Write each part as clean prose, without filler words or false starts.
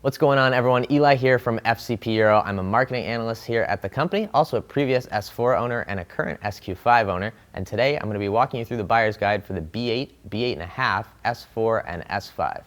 What's going on, everyone? Eli here from FCP Euro. I'm a marketing analyst here at the company, also a previous S4 owner and a current SQ5 owner. And today I'm going to be walking you through the buyer's guide for the B8, B8.5, S4, and S5.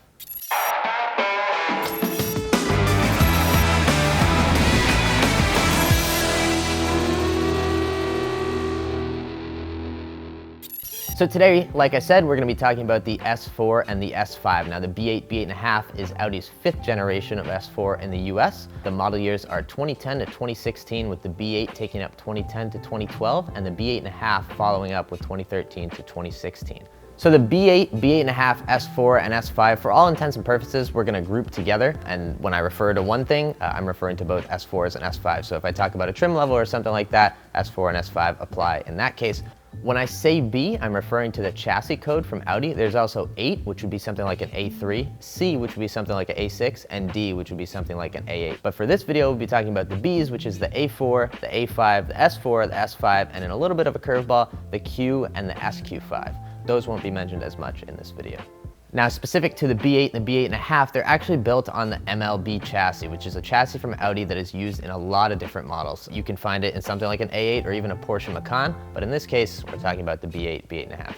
So today, like I said, we're going to be talking about the S4 and the S5. Now the B8, B8.5 is Audi's 5th generation of S4 in the US. The model years are 2010 to 2016, with the B8 taking up 2010 to 2012 and the B8.5 following up with 2013 to 2016. So the B8, B8.5, S4, and S5, for all intents and purposes, we're going to group together. And when I refer to one thing, I'm referring to both S4s and S5. So if I talk about a trim level or something like that, S4 and S5 apply in that case. When I say B, I'm referring to the chassis code from Audi. There's also 8, which would be something like an A3, C, which would be something like an A6, and D, which would be something like an A8. But for this video, we'll be talking about the Bs, which is the A4, the A5, the S4, the S5, and in a little bit of a curveball, the Q and the SQ5. Those won't be mentioned as much in this video. Now, specific to the B8 and the B8.5, they're actually built on the MLB chassis, which is a chassis from Audi that is used in a lot of different models. You can find it in something like an A8 or even a Porsche Macan, but in this case, we're talking about the B8, B8.5.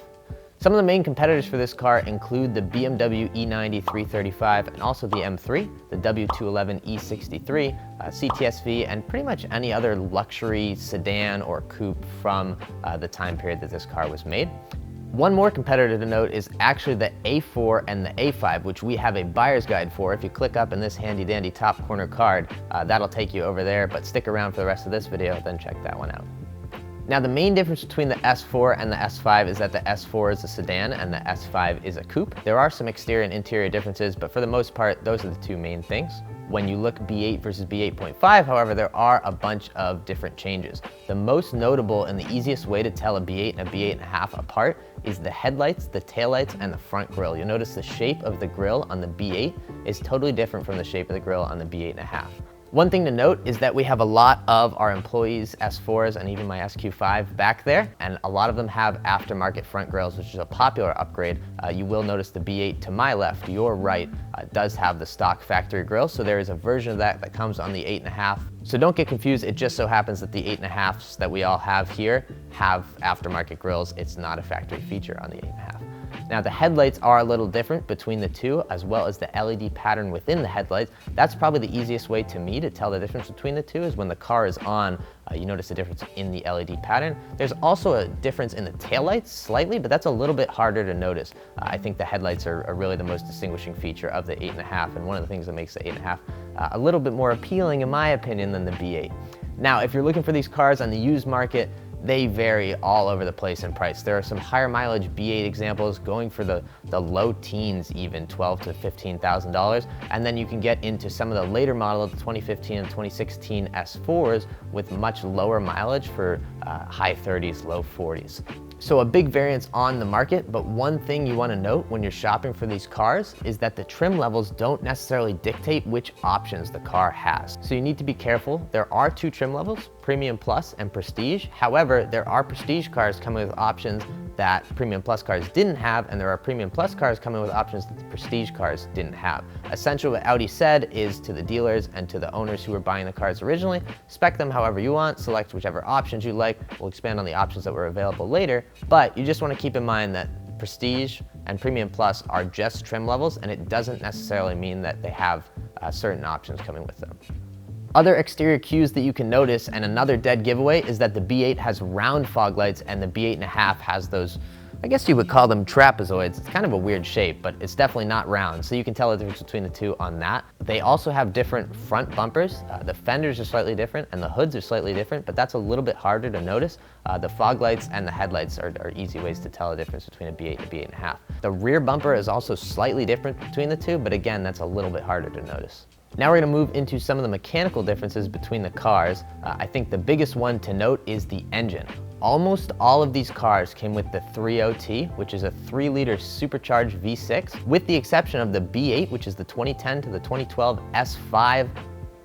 Some of the main competitors for this car include the BMW E90 335 and also the M3, the W211 E63, CTSV, and pretty much any other luxury sedan or coupe from the time period that this car was made. One more competitor to note is actually the A4 and the A5, which we have a buyer's guide for. If you click up in this handy dandy top corner card, that'll take you over there, but stick around for the rest of this video, then check that one out. Now, the main difference between the S4 and the S5 is that the S4 is a sedan and the S5 is a coupe. There are some exterior and interior differences, but for the most part, those are the two main things. When you look B8 versus B8.5, however, there are a bunch of different changes. The most notable and the easiest way to tell a B8 and a B8.5 apart is the headlights, the taillights, and the front grille. You'll notice the shape of the grille on the B8 is totally different from the shape of the grille on the B8.5. One thing to note is that we have a lot of our employees' S4s and even my SQ5 back there, and a lot of them have aftermarket front grilles, which is a popular upgrade. You will notice the B8 to my left, your right, does have the stock factory grille, so there is a version of that that comes on the 8.5. So don't get confused, it just so happens that the 8.5s that we all have here have aftermarket grilles. It's not a factory feature on the 8.5. Now, the headlights are a little different between the two, as well as the LED pattern within the headlights. That's probably the easiest way to me to tell the difference between the two, is when the car is on, you notice a difference in the LED pattern. There's also a difference in the taillights slightly, but that's a little bit harder to notice. I think the headlights are really the most distinguishing feature of the 8.5, and one of the things that makes the 8.5 a little bit more appealing, in my opinion, than the B8. Now, if you're looking for these cars on the used market, they vary all over the place in price. There are some higher mileage B8 examples going for the low teens, even $12,000 to $15,000. And then you can get into some of the later models, the 2015 and 2016 S4s, with much lower mileage for high 30s, low 40s. So a big variance on the market, but one thing you want to note when you're shopping for these cars is that the trim levels don't necessarily dictate which options the car has. So you need to be careful. There are two trim levels, Premium Plus and Prestige. However, there are Prestige cars coming with options that Premium Plus cars didn't have, and there are Premium Plus cars coming with options that the Prestige cars didn't have. Essentially, what Audi said is to the dealers and to the owners who were buying the cars originally, spec them however you want, select whichever options you like. We'll expand on the options that were available later, but you just want to keep in mind that Prestige and Premium Plus are just trim levels, and it doesn't necessarily mean that they have certain options coming with them. Other exterior cues that you can notice, and another dead giveaway, is that the B8 has round fog lights and the B8.5 has those, I guess you would call them trapezoids. It's kind of a weird shape, but it's definitely not round, so you can tell the difference between the two on that. They also have different front bumpers. The fenders are slightly different and the hoods are slightly different, but that's a little bit harder to notice. The fog lights and the headlights are easy ways to tell the difference between a B8 and a B8.5. The rear bumper is also slightly different between the two, but again, that's a little bit harder to notice. Now we're going to move into some of the mechanical differences between the cars. I think the biggest one to note is the engine. Almost all of these cars came with the 3.0T, which is a 3-liter supercharged V6, with the exception of the B8, which is the 2010 to the 2012 S5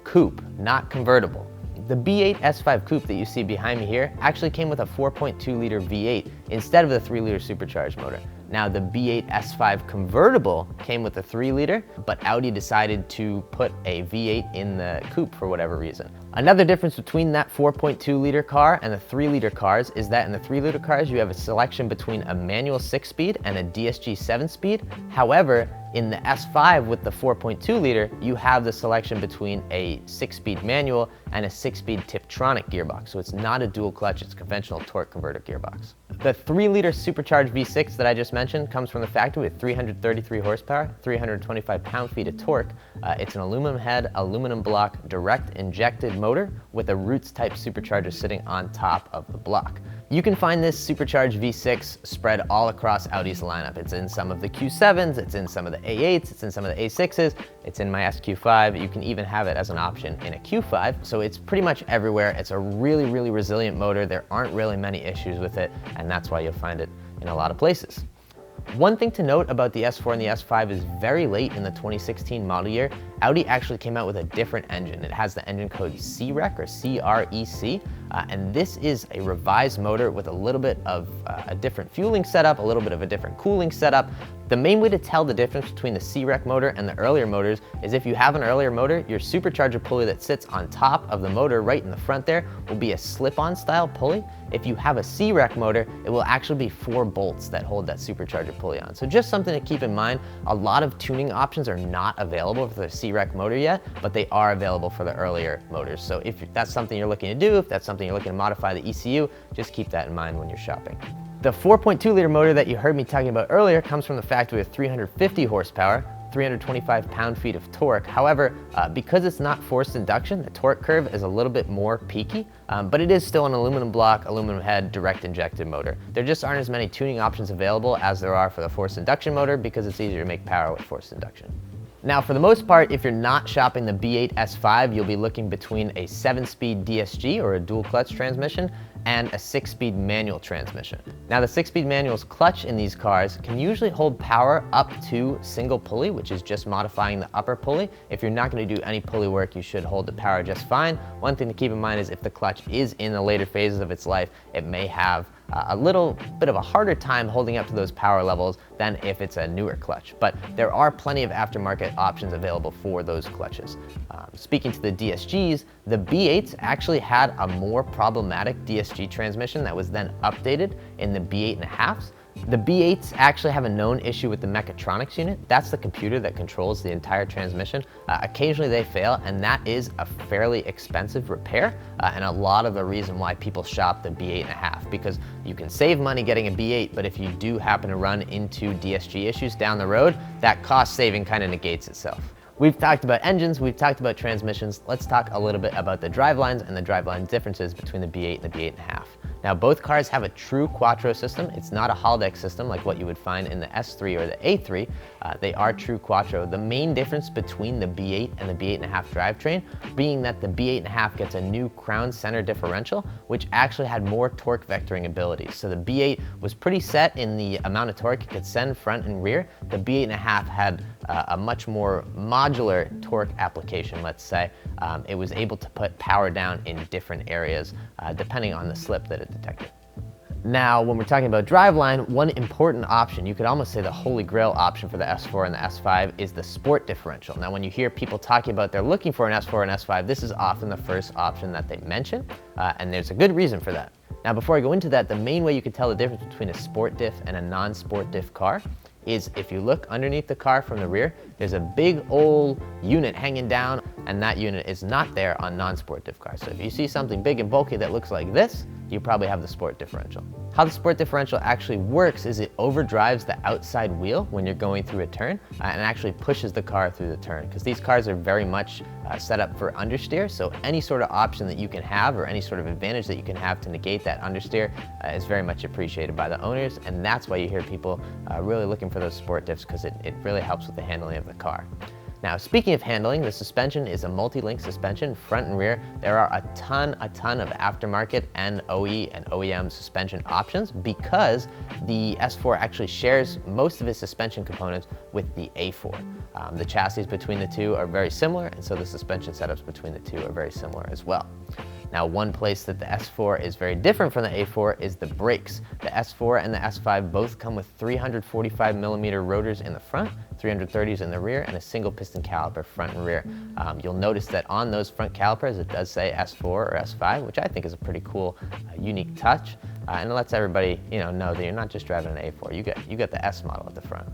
coupe, not convertible. The B8 S5 coupe that you see behind me here actually came with a 4.2-liter V8 instead of the 3-liter supercharged motor. Now the B8 S5 convertible came with a 3-liter, but Audi decided to put a V8 in the coupe for whatever reason. Another difference between that 4.2-liter car and the 3-liter cars is that in the 3-liter cars, you have a selection between a manual 6-speed and a DSG 7-speed. However, in the S5 with the 4.2-liter, you have the selection between a 6-speed manual and a 6-speed Tiptronic gearbox. So it's not a dual clutch, it's a conventional torque converter gearbox. The 3-liter supercharged V6 that I just mentioned comes from the factory with 333 horsepower, 325 pound-feet of torque. It's an aluminum head, aluminum block, direct injected motor with a Roots type supercharger sitting on top of the block. You can find this supercharged V6 spread all across Audi's lineup. It's in some of the Q7s, it's in some of the A8s, it's in some of the A6s, it's in my SQ5. You can even have it as an option in a Q5. So it's pretty much everywhere. It's a really, really resilient motor. There aren't really many issues with it, and that's why you'll find it in a lot of places. One thing to note about the S4 and the S5 is very late in the 2016 model year, Audi actually came out with a different engine. It has the engine code CREC or CREC, and this is a revised motor with a little bit of a different fueling setup, a little bit of a different cooling setup. The main way to tell the difference between the CREC motor and the earlier motors is if you have an earlier motor, your supercharger pulley that sits on top of the motor right in the front there will be a slip-on style pulley. If you have a CREC motor, it will actually be 4 bolts that hold that supercharger pulley on. So just something to keep in mind. A lot of tuning options are not available for the CREC motor yet, but they are available for the earlier motors. So if that's something you're looking to do, if that's something you're looking to modify the ECU, just keep that in mind when you're shopping. The 4.2-liter motor that you heard me talking about earlier comes from the factory with 350 horsepower, 325 pound-feet of torque. However, because it's not forced induction, the torque curve is a little bit more peaky, but it is still an aluminum block, aluminum head, direct injected motor. There just aren't as many tuning options available as there are for the forced induction motor because it's easier to make power with forced induction. Now, for the most part, if you're not shopping the B8 S5, you'll be looking between a 7-speed DSG or a dual clutch transmission and a 6-speed manual transmission. Now, the 6-speed manual's clutch in these cars can usually hold power up to single pulley, which is just modifying the upper pulley. If you're not going to do any pulley work, you should hold the power just fine. One thing to keep in mind is if the clutch is in the later phases of its life, it may have a little bit of a harder time holding up to those power levels than if it's a newer clutch. But there are plenty of aftermarket options available for those clutches. Speaking to the DSGs, the B8s actually had a more problematic DSG transmission that was then updated in the B8.5s. The B8s actually have a known issue with the mechatronics unit. That's the computer that controls the entire transmission. Occasionally they fail, and that is a fairly expensive repair, and a lot of the reason why people shop the B8.5, because you can save money getting a B8, but if you do happen to run into DSG issues down the road, that cost saving kind of negates itself. We've talked about engines, we've talked about transmissions. Let's talk a little bit about the drivelines and the driveline differences between the B8 and the B8.5. Now, both cars have a true Quattro system. It's not a holodeck system like what you would find in the S3 or the A3. They are true Quattro. The main difference between the B8 and the B8.5 drivetrain being that the B8.5 gets a new crown center differential, which actually had more torque vectoring abilities. So the B8 was pretty set in the amount of torque it could send front and rear. The B8.5 had a much more modular torque application, let's say. It was able to put power down in different areas depending on the slip that it detected. Now, when we're talking about driveline, one important option, you could almost say the holy grail option for the S4 and the S5 is the sport differential. Now, when you hear people talking about they're looking for an S4 and S5, this is often the first option that they mention, and there's a good reason for that. Now, before I go into that, the main way you can tell the difference between a sport diff and a non-sport diff car is if you look underneath the car from the rear, there's a big old unit hanging down, and that unit is not there on non-sport diff cars. So if you see something big and bulky that looks like this, you probably have the sport differential. How the sport differential actually works is it overdrives the outside wheel when you're going through a turn and actually pushes the car through the turn, because these cars are very much set up for understeer. So any sort of option that you can have or any sort of advantage that you can have to negate that understeer is very much appreciated by the owners, and that's why you hear people really looking for those sport diffs, because it really helps with the handling of the car. Now, speaking of handling, the suspension is a multi-link suspension, front and rear. There are a ton of aftermarket and OE and OEM suspension options because the S4 actually shares most of its suspension components with the A4. The chassis between the two are very similar, and so the suspension setups between the two are very similar as well. Now, one place that the S4 is very different from the A4 is the brakes. The S4 and the S5 both come with 345mm rotors in the front, 330s in the rear, and a single piston caliper front and rear. You'll notice that on those front calipers it does say S4 or S5, which I think is a pretty cool, unique touch, and it lets everybody know that you're not just driving an A4. You got the S model at the front.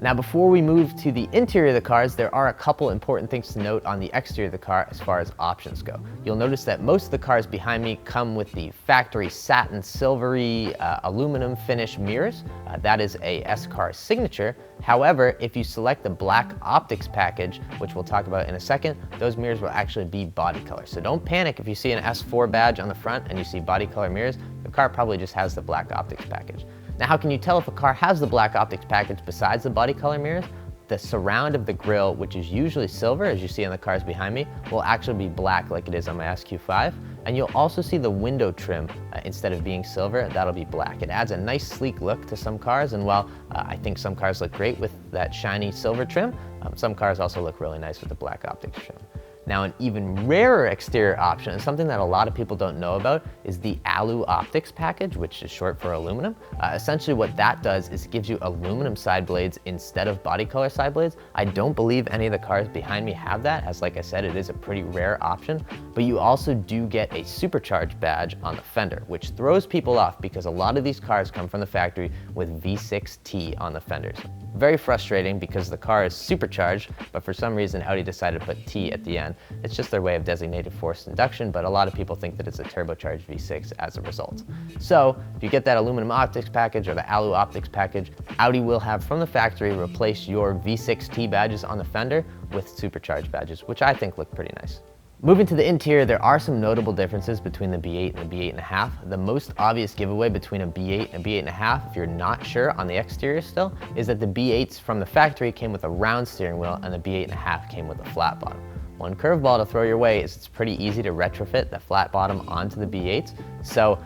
Now, before we move to the interior of the cars, there are a couple important things to note on the exterior of the car as far as options go. You'll notice that most of the cars behind me come with the factory satin silvery aluminum finish mirrors. That is a S-Car signature. However, if you select the black optics package, which we'll talk about in a second, those mirrors will actually be body color. So don't panic if you see an S4 badge on the front and you see body color mirrors. The car probably just has the black optics package. Now, how can you tell if a car has the black optics package besides the body color mirrors? The surround of the grille, which is usually silver, as you see on the cars behind me, will actually be black like it is on my SQ5. And you'll also see the window trim, instead of being silver, that'll be black. It adds a nice sleek look to some cars, and while I think some cars look great with that shiny silver trim, some cars also look really nice with the black optics trim. Now, an even rarer exterior option, and something that a lot of people don't know about, is the Alu Optics package, which is short for aluminum. Essentially what that does is it gives you aluminum side blades instead of body color side blades. I don't believe any of the cars behind me have that, as like I said, it is a pretty rare option, but you also do get a supercharged badge on the fender, which throws people off because a lot of these cars come from the factory with V6T on the fenders. Very frustrating because the car is supercharged, but for some reason Audi decided to put T at the end. It's just their way of designating forced induction, but a lot of people think that it's a turbocharged V6 as a result. So if you get that aluminum optics package or the Alu optics package, Audi will have from the factory replace your V6T badges on the fender with supercharged badges, which I think look pretty nice. Moving to the interior, there are some notable differences between the B8 and the B8.5. The most obvious giveaway between a B8 and B8.5, if you're not sure on the exterior still, is that the B8s from the factory came with a round steering wheel and the B8.5 came with a flat bottom. One curveball to throw your way is it's pretty easy to retrofit the flat bottom onto the B8s, so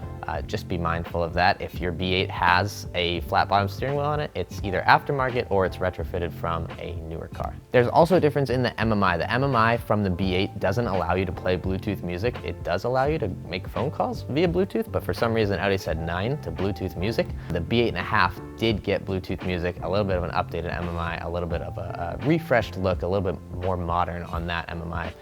just be mindful of that. If your B8 has a flat bottom steering wheel on it, it's either aftermarket or it's retrofitted from a newer car. There's also a difference in the MMI. The MMI from the B8 doesn't allow you to play Bluetooth music. It does allow you to make phone calls via Bluetooth, but for some reason Audi said 9 to Bluetooth music. The B8.5 did get Bluetooth music, a little bit of an updated MMI, a little bit of a refreshed look, a little bit more modern on that MMI.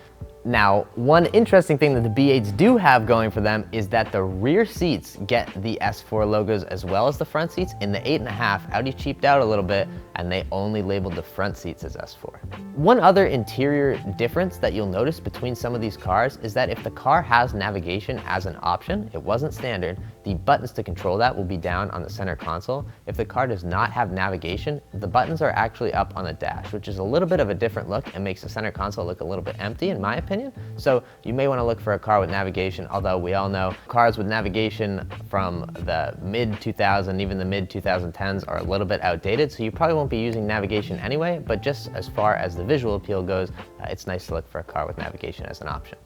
Now, one interesting thing that the B8s do have going for them is that the rear seats get the S4 logos as well as the front seats. In the 8.5, Audi cheaped out a little bit and they only labeled the front seats as S4. One other interior difference that you'll notice between some of these cars is that if the car has navigation as an option, it wasn't standard, the buttons to control that will be down on the center console. If the car does not have navigation, the buttons are actually up on the dash, which is a little bit of a different look and makes the center console look a little bit empty in my opinion. So you may want to look for a car with navigation, although we all know cars with navigation from the mid-2000s, even the mid-2010s are a little bit outdated, so you probably won't be using navigation anyway, but just as far as the visual appeal goes, it's nice to look for a car with navigation as an option.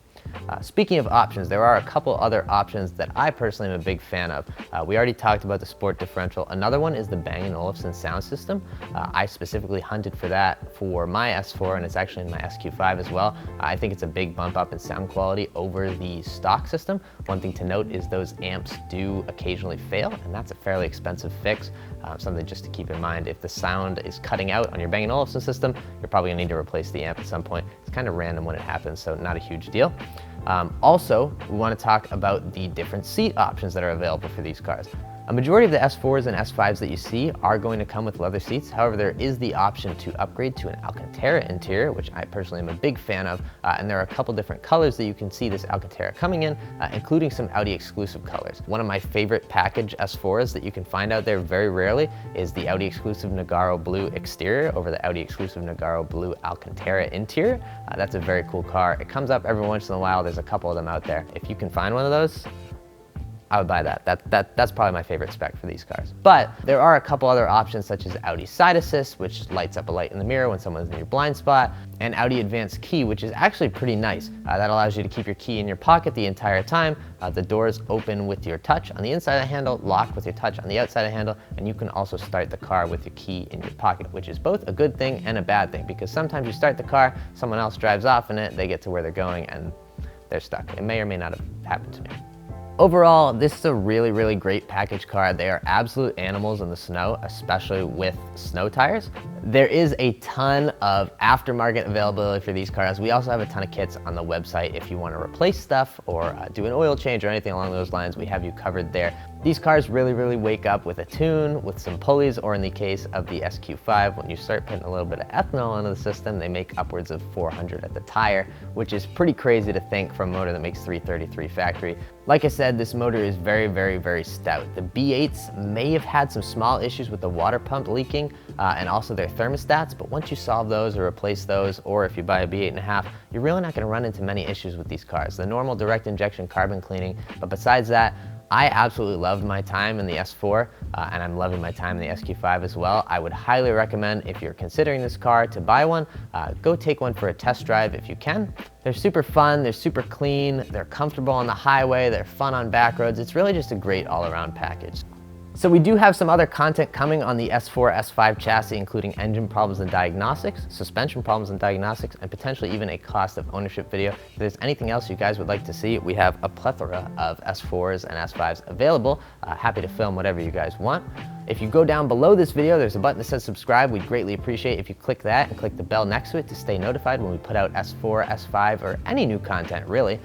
Speaking of options, there are a couple other options that I personally am a big fan of. We already talked about the sport differential. Another one is the Bang & Olufsen sound system. I specifically hunted for that for my S4, and it's actually in my SQ5 as well. I think it's a big bump up in sound quality over the stock system. One thing to note is those amps do occasionally fail, and that's a fairly expensive fix. Something just to keep in mind. If the sound is cutting out on your Bang & Olufsen system, you're probably gonna need to replace the amp at some point. It's kind of random when it happens, so not a huge deal. Also, we want to talk about the different seat options that are available for these cars. A majority of the S4s and S5s that you see are going to come with leather seats. However, there is the option to upgrade to an Alcantara interior, which I personally am a big fan of, and there are a couple different colors that you can see this Alcantara coming in, including some Audi exclusive colors. One of my favorite package S4s that you can find out there very rarely is the Audi exclusive Nogaro Blue exterior over the Audi exclusive Nogaro Blue Alcantara interior. That's a very cool car. It comes up every once in a while. There's a couple of them out there. If you can find one of those, I would buy that. That's probably my favorite spec for these cars. But there are a couple other options such as Audi Side Assist, which lights up a light in the mirror when someone's in your blind spot, and Audi Advanced Key, which is actually pretty nice. That allows you to keep your key in your pocket the entire time. The doors open with your touch on the inside of the handle, lock with your touch on the outside of the handle, and you can also start the car with your key in your pocket, which is both a good thing and a bad thing, because sometimes you start the car, someone else drives off in it, they get to where they're going, and they're stuck. It may or may not have happened to me. Overall, this is a really, really great package car. They are absolute animals in the snow, especially with snow tires. There is a ton of aftermarket availability for these cars. We also have a ton of kits on the website if you want to replace stuff or do an oil change or anything along those lines. We have you covered there. These cars really, really wake up with a tune, with some pulleys, or in the case of the SQ5, when you start putting a little bit of ethanol into the system, they make upwards of 400 at the tire, which is pretty crazy to think from a motor that makes 333 factory. Like I said, this motor is very, very, very stout. The B8s may have had some small issues with the water pump leaking and also their thermostats, but once you solve those or replace those, or if you buy a B8.5, you're really not gonna run into many issues with these cars. The normal direct injection carbon cleaning, but besides that, I absolutely loved my time in the S4 and I'm loving my time in the SQ5 as well. I would highly recommend, if you're considering this car, to buy one. Go take one for a test drive if you can. They're super fun, they're super clean, they're comfortable on the highway, they're fun on back roads. It's really just a great all-around package. So we do have some other content coming on the S4, S5 chassis, including engine problems and diagnostics, suspension problems and diagnostics, and potentially even a cost of ownership video. If there's anything else you guys would like to see, we have a plethora of S4s and S5s available. Happy to film whatever you guys want. If you go down below this video, there's a button that says subscribe. We'd greatly appreciate if you click that and click the bell next to it to stay notified when we put out S4, S5, or any new content, really.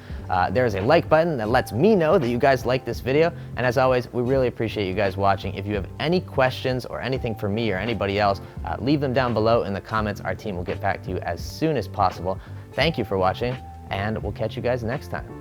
There is a like button that lets me know that you guys like this video. And as always, we really appreciate you guys watching. If you have any questions or anything for me or anybody else, leave them down below in the comments. Our team will get back to you as soon as possible. Thank you for watching, and we'll catch you guys next time.